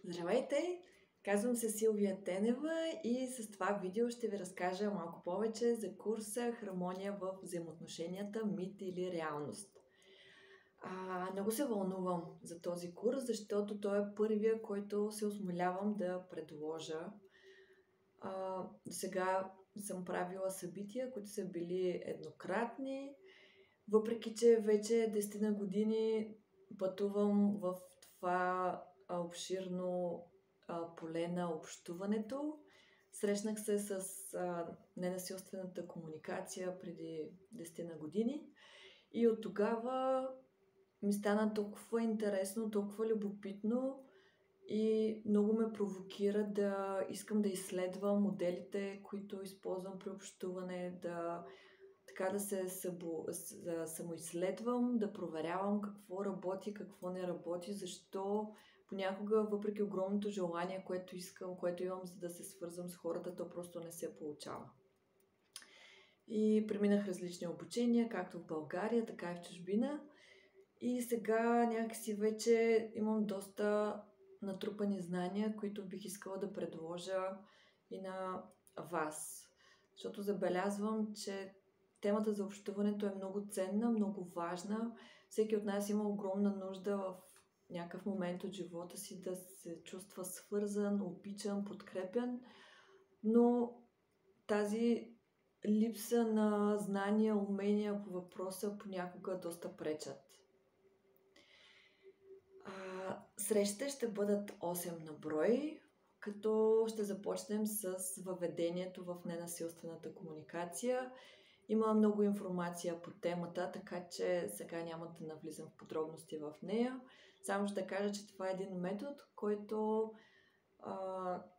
Здравейте! Казвам се Силвия Тенева и с това видео ще ви разкажа малко повече за курса Хармония в взаимоотношенията, мит или реалност. Много се вълнувам за този курс, защото той е първия, който се осмелявам да предложа. До сега съм правила събития, които са били еднократни, въпреки че вече 10 на години пътувам в това обширно поле на общуването. Срещнах се с ненасилствената комуникация преди 10 на години и от тогава ми стана толкова интересно, толкова любопитно и много ме провокира да искам да изследвам моделите, които използвам при общуване, да се да самоизследвам, да проверявам какво работи, какво не работи, защо понякога, въпреки огромното желание, което имам, за да се свързвам с хората, то просто не се получава. И преминах различни обучения, както в България, така и в чужбина. И сега някакси вече имам доста натрупани знания, които бих искала да предложа и на вас. Защото забелязвам, че темата за общуването е много ценна, много важна. Всеки от нас има огромна нужда в някакъв момент от живота си да се чувства свързан, обичан, подкрепен, но тази липса на знания, умения по въпроса понякога доста пречат. Срещите ще бъдат 8 на брой, като ще започнем с въведението в ненасилствената комуникация. Има много информация по темата, така че сега няма да навлизам в подробности в нея. Само ще кажа, че това е един метод, който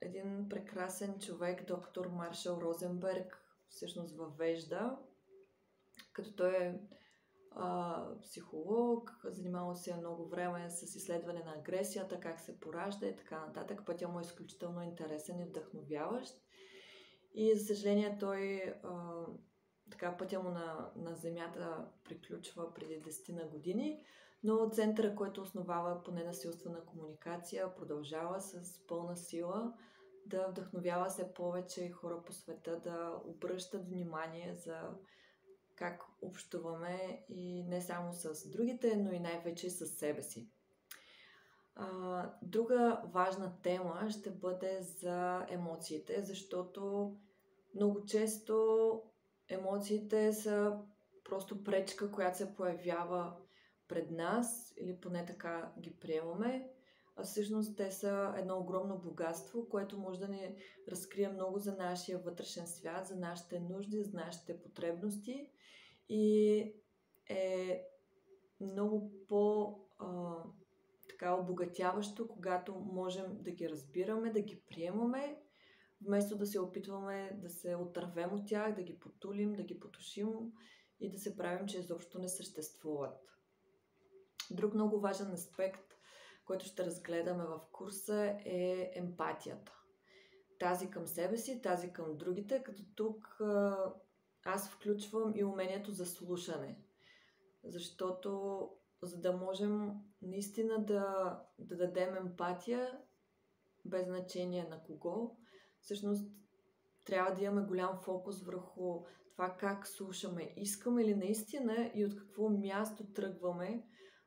един прекрасен човек, доктор Маршал Розенберг, всъщност въвежда, като той е психолог, занимавал се много време с изследване на агресията, как се поражда и така нататък. Пътя му е изключително интересен и вдъхновяващ. И за съжаление пътя му на Земята приключва преди 10 на години, но центъра, който основава по ненасилствена комуникация, продължава с пълна сила да вдъхновява все повече хора по света да обръщат внимание за как общуваме и не само с другите, но и най-вече с себе си. Друга важна тема ще бъде за емоциите, защото много често емоциите са просто пречка, която се появява пред нас, или поне така ги приемаме, а всъщност те са едно огромно богатство, което може да ни разкрие много за нашия вътрешен свят, за нашите нужди, за нашите потребности и е много обогатяващо, когато можем да ги разбираме, да ги приемаме, вместо да се опитваме да се отървем от тях, да ги потулим, да ги потушим и да се правим, че изобщо не съществуват. Друг много важен аспект, който ще разгледаме в курса, е емпатията. Тази към себе си, тази към другите, като тук аз включвам и умението за слушане. Защото за да можем наистина да дадем емпатия, без значение на кого, всъщност трябва да имаме голям фокус върху това как слушаме. Искаме ли наистина и от какво място тръгваме,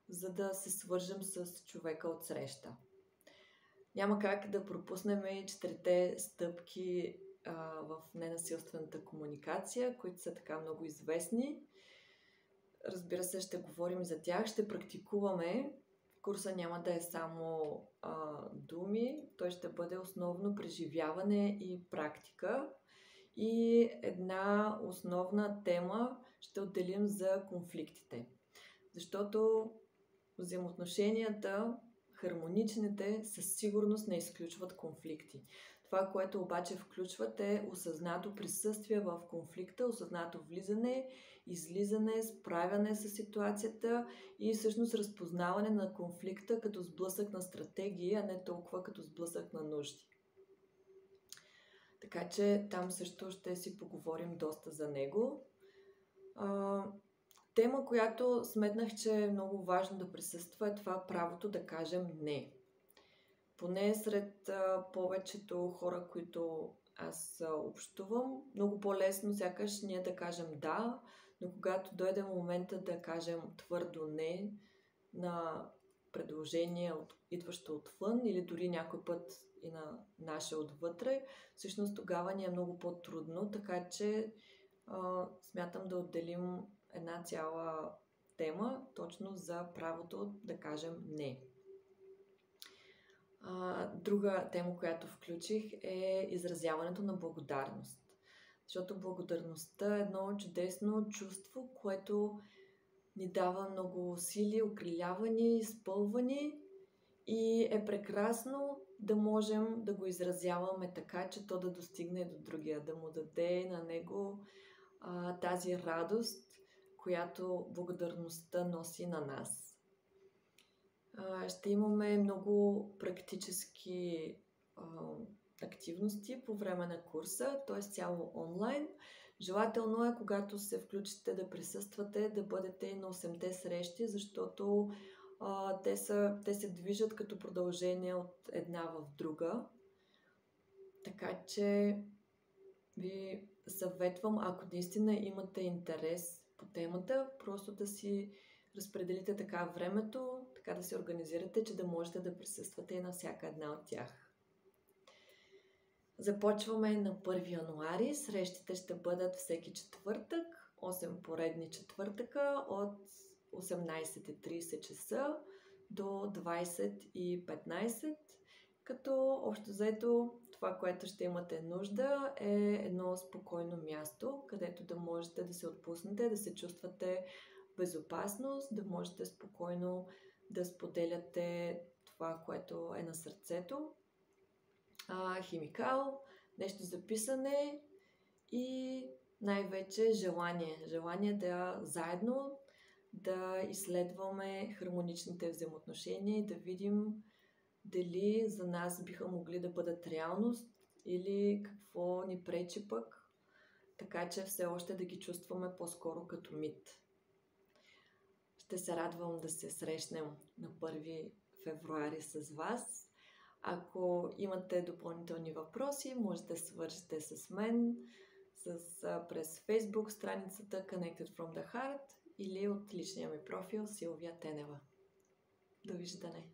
за да се свържем с човека от среща. Няма как да пропуснем 4 стъпки в ненасилствената комуникация, които са така много известни. Разбира се, ще говорим за тях, ще практикуваме. Курса няма да е само думи, той ще бъде основно преживяване и практика. И една основна тема ще отделим за конфликтите. Защото взаимоотношенията, хармоничните, със сигурност не изключват конфликти. Това, което обаче включват, е осъзнато присъствие в конфликта, осъзнато влизане, излизане, справяне с ситуацията и всъщност разпознаване на конфликта като сблъсък на стратегии, а не толкова като сблъсък на нужди. Така че там също ще си поговорим доста за него. Тема, която сметнах, че е много важно да присъства, е това правото да кажем не. поне сред повечето хора, които аз общувам, много по-лесно сякаш ние да кажем да, но когато дойде момента да кажем твърдо не на предложение, идващо отвън или дори някой път и на наше отвътре, всъщност тогава ни е много по-трудно, така че смятам да отделим една цяла тема точно за правото да кажем не. Друга тема, която включих, е изразяването на благодарност. Защото благодарността е едно чудесно чувство, което ни дава много усилия, окрилява ни, изпълва ни и е прекрасно да можем да го изразяваме така, че то да достигне до другия, да му даде на него тази радост, която благодарността носи на нас. Ще имаме много практически активности по време на курса, т.е. цяло онлайн. Желателно е, когато се включите да присъствате, да бъдете и на 8-те срещи, защото те се движат като продължение от една в друга. Така че ви съветвам, ако наистина имате интерес по темата, просто да си разпределите така времето, така да се организирате, че да можете да присъствате и на всяка една от тях. Започваме на 1 януари. Срещите ще бъдат всеки четвъртък, 8 поредни четвъртъка от 18:30 часа до 20:15, като общо взето това, което ще имате нужда, е едно спокойно място, където да можете да се отпуснете, да се чувствате безопасност, да можете спокойно да споделяте това, което е на сърцето. Химикал, нещо за писане и най-вече желание. Желание да заедно да изследваме хармоничните взаимоотношения и да видим дали за нас биха могли да бъдат реалност или какво ни пречи пък, така че все още да ги чувстваме по-скоро като мит. Ще се радвам да се срещнем на 1 февруари с вас. Ако имате допълнителни въпроси, можете да се свържете с мен през Facebook страницата Connected from the Heart или от личния ми профил Силвия Тенева. Довиждане!